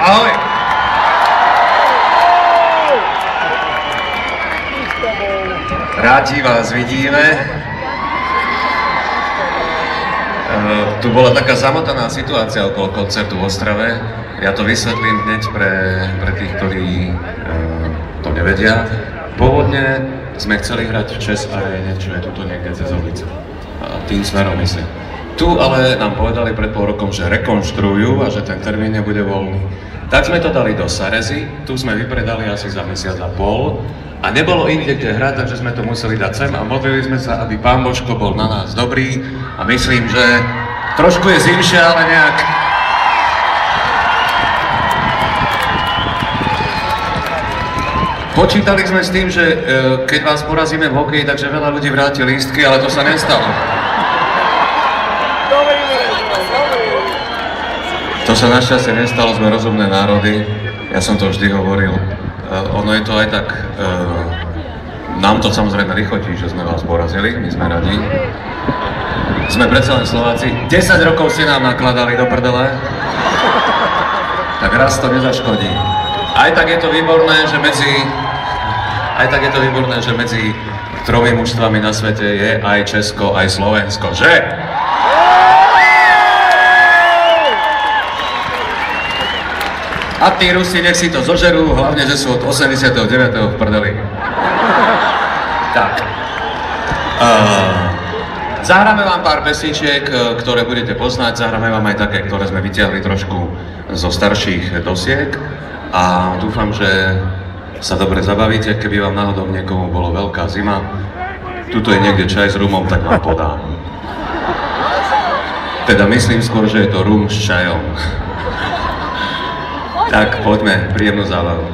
Ahoj! Rádi vás vidíme. Tu bola taká zamotaná situácia okolo koncertu v Ostrave. Ja to vysvetlím hneď pre tých, ktorí to nevedia. Pôvodne sme chceli hrať v Chess Arene, čo je tuto niekde cez ulicu. Tým smerom myslím. Tu ale nám povedali pred pol rokom, že rekonštruujú a že ten termín nebude voľný. Tak sme to dali do Sarezy, tu sme vypredali asi za mesiac a pol a nebolo inde kde hrať, takže sme to museli dať sem a modlili sme sa, aby Pán Božko bol na nás dobrý a myslím, že trošku je zimšie, ale nejak. Počítali sme s tým, že keď vás porazíme v hokeji, takže veľa ľudí vráti lístky, ale to sa nestalo. To sa našťastie nestalo, sme rozumné národy, ja som to vždy hovoril. Ono je to aj tak, nám to samozrejme lichotí, že sme vás porazili, my sme radi. Sme predsa len Slováci, 10 rokov ste nám nakladali do prdele, tak raz to nezaškodí. Aj tak je to výborné, že medzi tromi mužstvami na svete je aj Česko, aj Slovensko, že? A tí Rusi nech si to zožerú, hlavne, že sú od 89. v prdeli. Tak. Zahráme vám pár pesničiek, ktoré budete poznať, zahráme vám aj také, ktoré sme vytiahli trošku zo starších dosiek. A dúfam, že sa dobre zabavíte, keby vám náhodou niekomu bolo veľká zima. Tuto je niekde čaj s rumom, tak vám podám. Teda myslím skôr, že je to rum s čajom. Tak poďme, príjemnú zábavu.